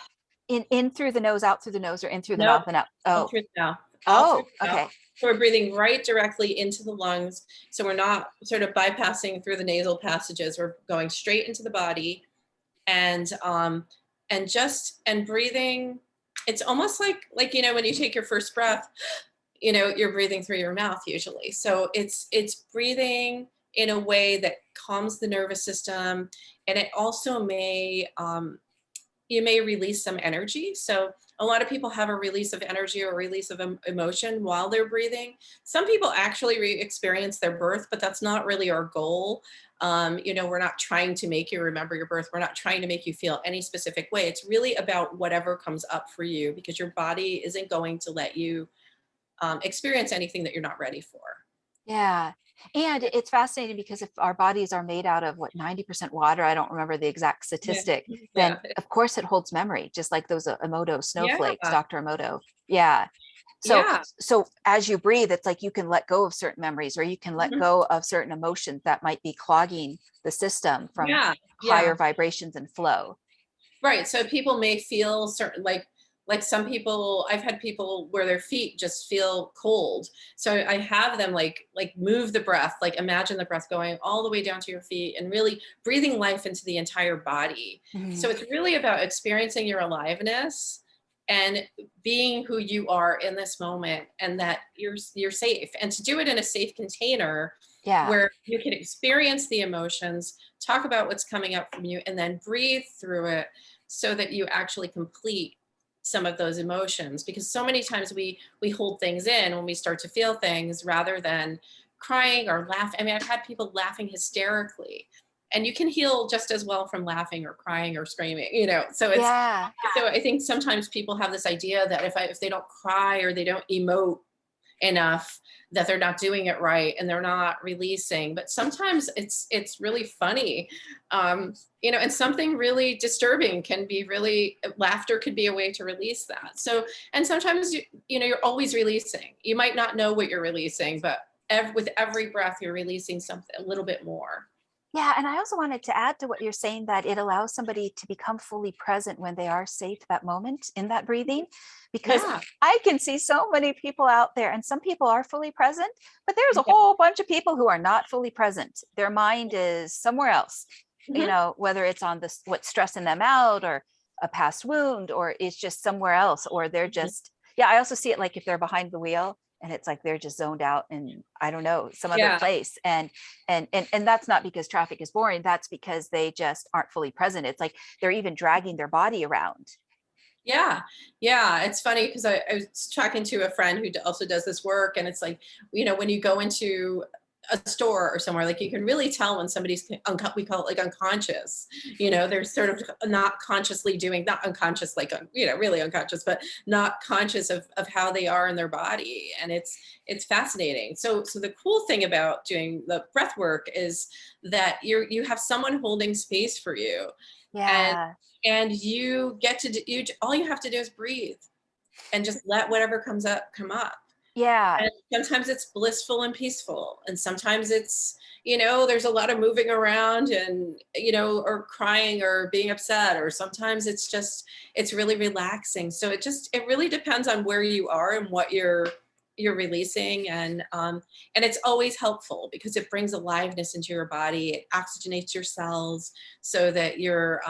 in through the nose, out through the nose, or in through the
nope,
mouth and out.
all
Oh,
through the mouth, all through
oh,
the mouth.
okay.
So we're breathing right directly into the lungs. So we're not sort of bypassing through the nasal passages. We're going straight into the body, and breathing. It's almost like when you take your first breath, you're breathing through your mouth usually. So it's breathing in a way that calms the nervous system, and it also you may release some energy. So a lot of people have a release of energy or release of emotion while they're breathing. Some people actually experience their birth, but that's not really our goal. We're not trying to make you remember your birth. We're not trying to make you feel any specific way. It's really about whatever comes up for you, because your body isn't going to let you experience anything that you're not ready for.
Yeah. And it's fascinating because if our bodies are made out of what 90% water, I don't remember the exact
Yeah.
statistic, then
Yeah.
of course it holds memory, just like those Emoto
Yeah.
snowflakes, Dr. Emoto. Yeah. So
Yeah.
so as you breathe, it's like you can let go of certain memories or you can let
Mhm.
go of certain emotions that might be clogging the system from
Yeah.
higher
Yeah.
vibrations and flow.
Right. So people may feel certain like some people, I've had people where their feet just feel cold. So I have them like move the breath, like imagine the breath going all the way down to your feet and really breathing life into the entire body.
Mhm.
So it's really about experiencing your aliveness and being who you are in this moment, and that you're safe, and to do it in a safe container
Yeah.
where you can experience the emotions, talk about what's coming up from you, and then breathe through it so that you actually complete some of those emotions. Because so many times we hold things in when we start to feel things rather than crying or laughing. I mean, I've had people laughing hysterically, and you can heal just as well from laughing or crying or screaming, you know.
Yeah.
So I think sometimes people have this idea that if they don't cry or they don't emote enough, that they're not doing it right and they're not releasing. But sometimes it's really funny, you know, and something really disturbing can be really, laughter could be a way to release that. So, and sometimes you know, you're always releasing. You might not know what you're releasing, but with every breath you're releasing something a little bit more.
Yeah, and I also wanted to add to what you're saying that it allows somebody to become fully present when they are safe that moment in that breathing, because
Yeah.
I can see so many people out there, and some people are fully present, but there's a
Yeah.
whole bunch of people who are not fully present. Their mind is somewhere else, you
Mhm.
know, whether it's on this what's stressing them out or a past wound, or it's just somewhere else, or they're
Mhm.
just, yeah, I also see it like if they're behind the wheel and it's like they're just zoned out in, I don't know, some other
Yeah.
place. And that's not because traffic is boring, that's because they just aren't fully present. It's like they're even dragging their body around.
Yeah, yeah. It's funny because I was talking to a friend who also does this work, and it's like, you know, when you go into a store or somewhere, like you can really tell when somebody's we call it like unconscious. You know, they're sort of not consciously doing, not unconscious, like you know, really unconscious, but not conscious of how they are in their body, and it's fascinating. So the cool thing about doing the breath work is that you have someone holding space for you, and
Yeah.
you get to do, all you have to do is breathe and just let whatever comes up come up.
Yeah.
And sometimes it's blissful and peaceful, and sometimes it's, you know, there's a lot of moving around and, you know, or crying or being upset, or sometimes it's just, it's really relaxing. So it really depends on where you are and what you're releasing. And it's always helpful because it brings aliveness into your body. It oxygenates your cells so that you're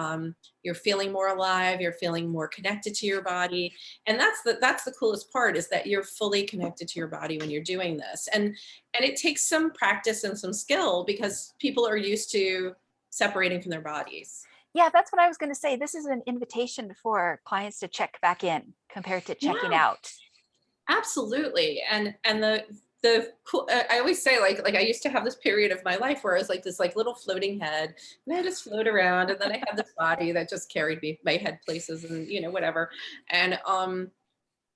feeling more alive, you're feeling more connected to your body. And that's the coolest part, is that you're fully connected to your body when you're doing this. And it takes some practice and some skill because people are used to separating from their bodies.
Yeah, that's what I was going to say. This is an invitation for clients to check back in compared to checking
Yeah,
out.
absolutely. And the cool, I always say, like I used to have this period of my life where I was like this like little floating head, and I just float around, and then I had this body that just carried me, my head places, and you know, whatever. And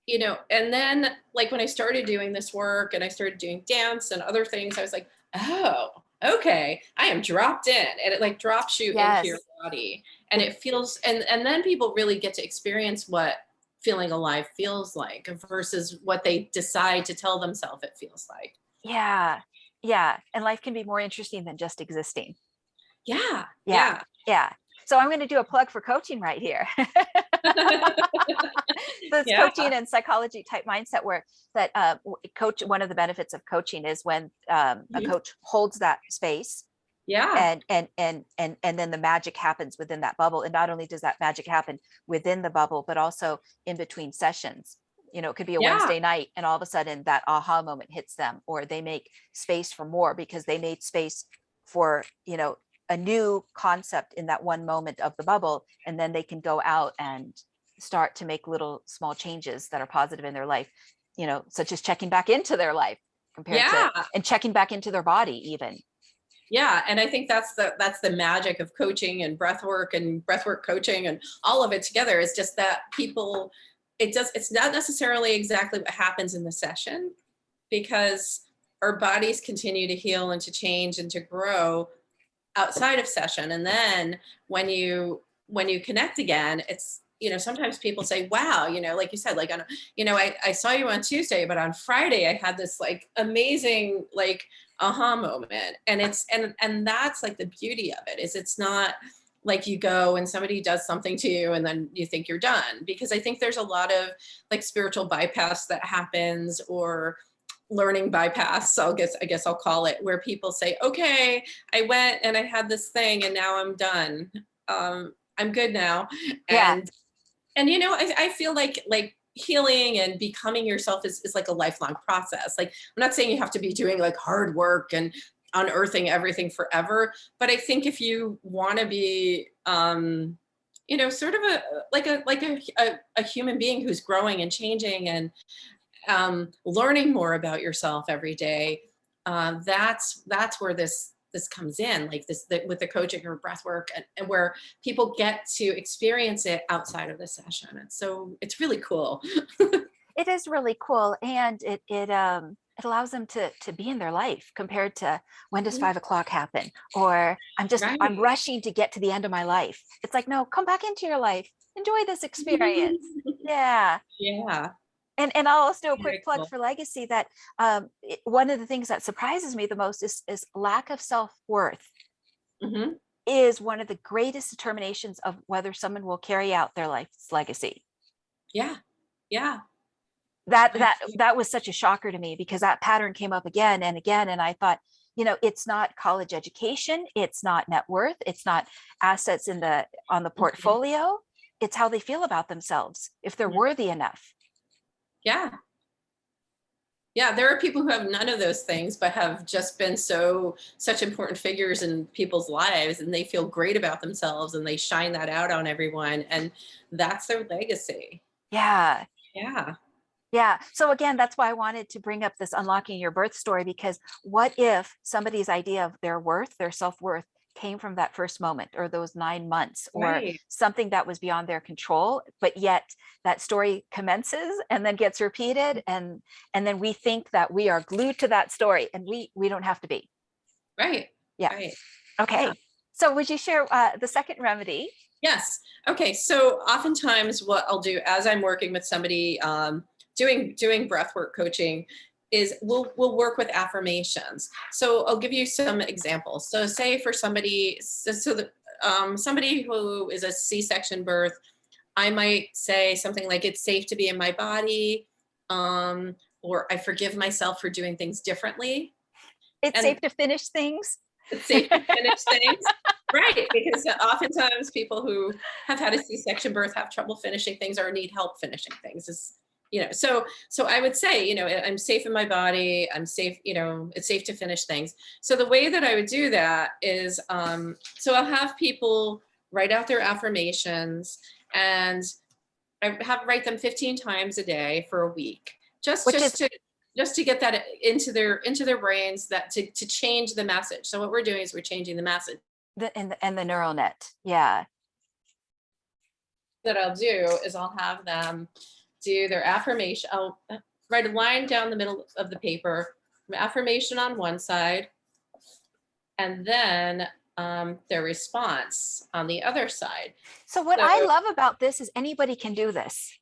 you know, and then like when I started doing this work and I started doing dance and other things, I was like, oh, okay, I am dropped in, and it like drops you into your
Yes.
body, and
It,
it feels, and then people really get to experience what feeling alive feels like versus what they decide to tell themselves it feels like.
yeah. Yeah. And life can be more interesting than just existing.
Yeah,
Yeah.
yeah.
Yeah. So I'm going to do a plug for coaching right here. This
Yeah,
coaching and psychology type mindset work that coach, one of the benefits of coaching is when a
mhm,
coach holds that space,
yeah,
and then the magic happens within that bubble. And not only does that magic happen within the bubble, but also in between sessions. You know, it could be a
yeah,
Wednesday night and all of a sudden that aha moment hits them, or they make space for more because they made space for, you know, a new concept in that one moment of the bubble. And then they can go out and start to make little small changes that are positive in their life, you know, such as checking back into their life compared to,
yeah.
and checking back into their body even.
Yeah, and I think that's the magic of coaching and breath work coaching and all of it together, is just that people, it's not necessarily exactly what happens in the session, because our bodies continue to heal and to change and to grow outside of session. And then when you connect again, it's, sometimes people say, wow, like you said, like, I saw you on Tuesday, but on Friday I had this like amazing, like, aha moment. And and that's like the beauty of it, is it's not like you go and somebody does something to you and then you think you're done. Because I think there's a lot of like spiritual bypass that happens, or learning bypass, I guess I'll call it, where people say, okay, I went and I had this thing and now I'm done. I'm good now.
Yeah.
And I feel like healing and becoming yourself is like a lifelong process. Like, I'm not saying you have to be doing like hard work and unearthing everything forever, but I think if you want to be sort of a human being who's growing and changing and learning more about yourself every day, that's where this comes in, like this, with the coaching or breath work, and where people get to experience it outside of the session. And so it's really cool.
It is really cool, and it allows them to be in their life, compared to, when does 5 o'clock happen, or
Right.
I'm rushing to get to the end of my life. It's like, no, come back into your life, enjoy this experience. Yeah.
Yeah.
And I'll also do a quick
Very
plug
cool.
for legacy, that one of the things that surprises me the most is lack of self-worth
Hmm.
is one of the greatest determinations of whether someone will carry out their life's legacy.
Yeah. Yeah.
That was such a shocker to me, because that pattern came up again and again. And I thought, it's not college education, it's not net worth, it's not assets on the
Mhm.
portfolio. It's how they feel about themselves, if they're worthy enough.
Yeah. Yeah, there are people who have none of those things, but have just been such important figures in people's lives, and they feel great about themselves and they shine that out on everyone, and that's their legacy.
Yeah.
Yeah.
Yeah. So again, that's why I wanted to bring up this unlocking your birth story, because what if somebody's idea of their worth, their self-worth, came from that first moment, or those 9 months, or
Right.
something that was beyond their control, but yet that story commences and then gets repeated, and then we think that we are glued to that story, and we don't have to be.
Right.
Yeah.
Right. Yeah.
Okay. So would you share the second remedy?
Yes. Okay. So oftentimes what I'll do as I'm working with somebody, doing breathwork coaching, is we'll work with affirmations. So I'll give you some examples. So say for somebody, somebody who is a C-section birth, I might say something like, it's safe to be in my body, or I forgive myself for doing things differently.
It's
And
safe to finish things.
it's safe to finish things. Right, because oftentimes people who have had a C-section birth have trouble finishing things or need help finishing things. So I would say, I'm safe in my body. I'm safe. It's safe to finish things. So the way that I would do that is, so I'll have people write out their affirmations, and I have write them 15 times a day for a week, just
Which
just
is
to just to get that into their brains, that to change the message. So what we're doing is we're changing the message.
and the neural net. Yeah.
That I'll do is I'll have them do their affirmation. I'll write a line down the middle of the paper, affirmation on one side, and then their response on the other side.
So what
So
I love about this is anybody can do this.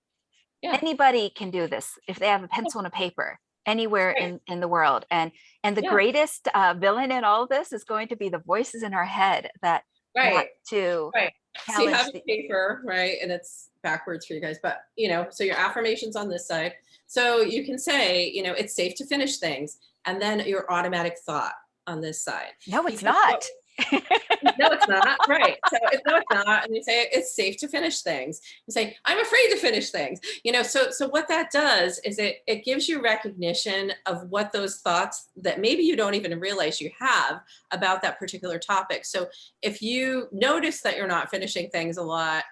yeah,
Anybody can do this if they have a pencil and a paper anywhere
right,
in the world. And the
yeah,
greatest villain in all of this is going to be the voices in our head that want
right,
to
right. So you
challenge
have a
the,
paper, right, and it's backwards for you guys, but so your affirmations on this side. So you can say, it's safe to finish things, and then your automatic thought on this side.
no, it's
Because
not.
no, it's not. Right. So no, it's not. And you say it's safe to finish things. You say, I'm afraid to finish things. So what that does is it gives you recognition of what those thoughts that maybe you don't even realize you have about that particular topic. So if you notice that you're not finishing things a lot,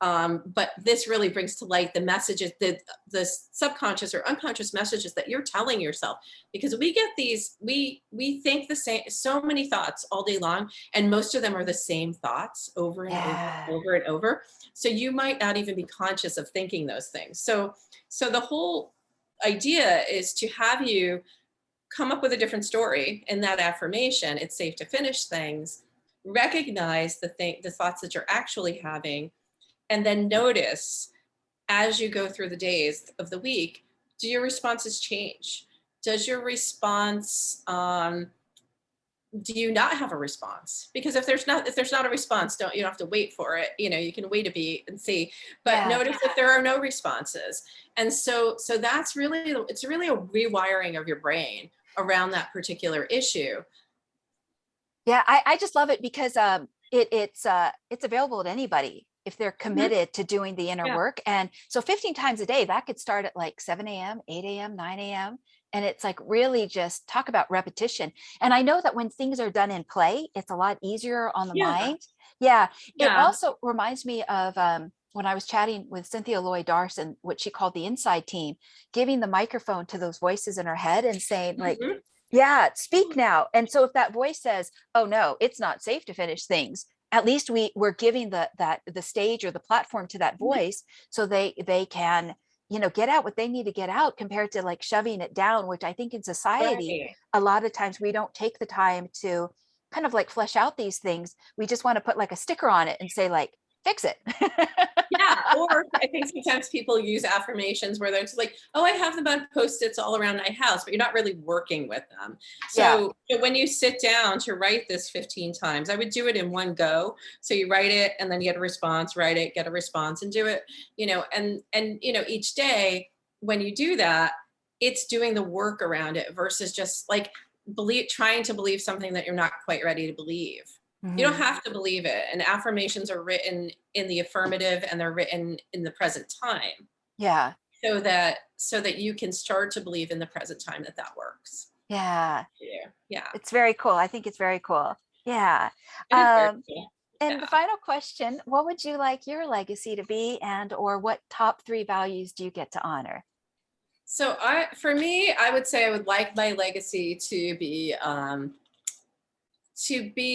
but this really brings to light the messages, the subconscious or unconscious messages that you're telling yourself, because we get these, we think the same, so many thoughts all day long, and most of them are the same thoughts over and
Yeah.
over and over. So you might not even be conscious of thinking those things. So the whole idea is to have you come up with a different story in that affirmation. It's safe to finish things. Recognize the thoughts that you're actually having, and then notice as you go through the days of the week, do your responses change? Does your response do you not have a response? Because if there's not a response, you don't have to wait for it. You can wait a beat and see. But
Yeah.
notice if there are no responses. And so that's it's really a rewiring of your brain around that particular issue.
Yeah, I just love it because it's available to anybody if they're
Mhm.
committed to doing the inner
Yeah.
work. And so 15 times a day, that could start at like 7 a.m., 8 a.m., 9 a.m. And it's like really just talk about repetition. And I know that when things are done in play, it's a lot easier on the
Yeah.
mind. Yeah. It
Yeah.
also reminds me of when I was chatting with Cynthia Lloyd Darson, what she called the inside team, giving the microphone to those voices in her head and saying, like,
Mhm.
yeah, speak now. And so if that voice says, oh no, it's not safe to finish things, at least we're giving the stage or the platform to that
Mhm.
voice so they can, get out what they need to get out, compared to like shoving it down, which I think in society
Right.
a lot of times we don't take the time to kind of like flesh out these things. We just want to put like a sticker on it and say like, fix it.
Yeah, or I think sometimes people use affirmations where they're just like, "Oh, I have them on Post-its all around my house," but you're not really working with them.
Yeah.
So when you sit down to write this 15 times, I would do it in one go. So you write it and then you get a response, write it, get a response, and do it, and each day when you do that, it's doing the work around it versus just like trying to believe something that you're not quite ready to believe. You don't
Mhm.
have to believe it. And affirmations are written in the affirmative and they're written in the present time
Yeah.
so that you can start to believe in the present time that works.
Yeah.
Yeah. Yeah.
It's very cool. I think it's very cool. Yeah.
It is very
Um,
cool.
and the
Yeah.
final question, what would you like your legacy to be, and or what top three values do you get to honor?
So for me, I would say I would like my legacy to be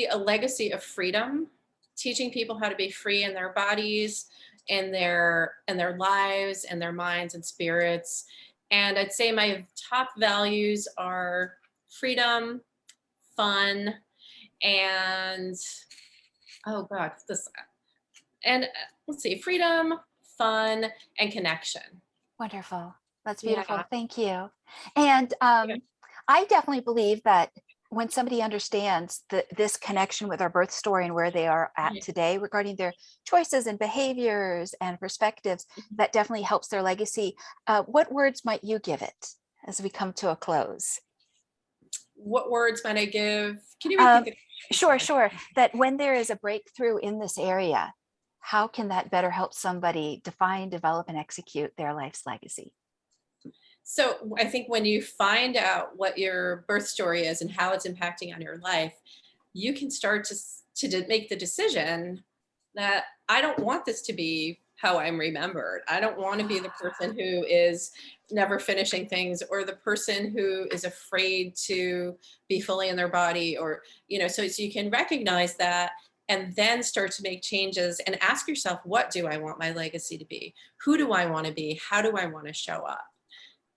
a legacy of freedom, teaching people how to be free in their bodies and their lives and their minds and spirits. And I'd say my top values are freedom, fun, and oh god, this and let's see, freedom, fun, and connection.
Wonderful. That's beautiful.
Yeah.
Thank you. And
Yeah.
I definitely believe that when somebody understands this connection with our birth story and where they are at
Mhm.
today regarding their choices and behaviors and perspectives, that definitely helps their legacy. What words might you give it as we come to a close?
What words might I give? Can you repeat
Um,
the question?
sure,
Sorry.
sure. That when there is a breakthrough in this area, how can that better help somebody define, develop, and execute their life's legacy?
So I think when you find out what your birth story is and how it's impacting on your life, you can start to make the decision that I don't want this to be how I'm remembered. I don't want to be the person who is never finishing things or the person who is afraid to be fully in their body so you can recognize that and then start to make changes and ask yourself, what do I want my legacy to be? Who do I want to be? How do I want to show up?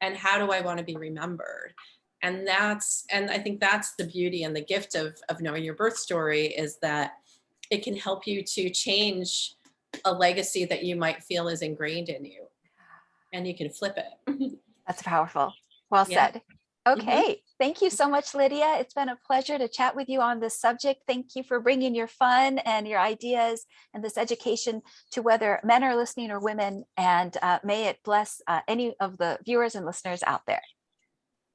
And how do I want to be remembered? And I think that's the beauty and the gift of knowing your birth story is that it can help you to change a legacy that you might feel is ingrained in you and you can flip it.
That's powerful. Well
Yeah.
said.
Hmm.
Okay. Thank you so much, Lydia. It's been a pleasure to chat with you on this subject. Thank you for bringing your fun and your ideas and this education to whether men are listening or women. And may it bless any of the viewers and listeners out there.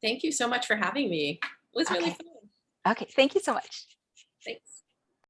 Thank you so much for having me. It was really
Okay.
fun.
Okay. Thank you so much.
Thanks.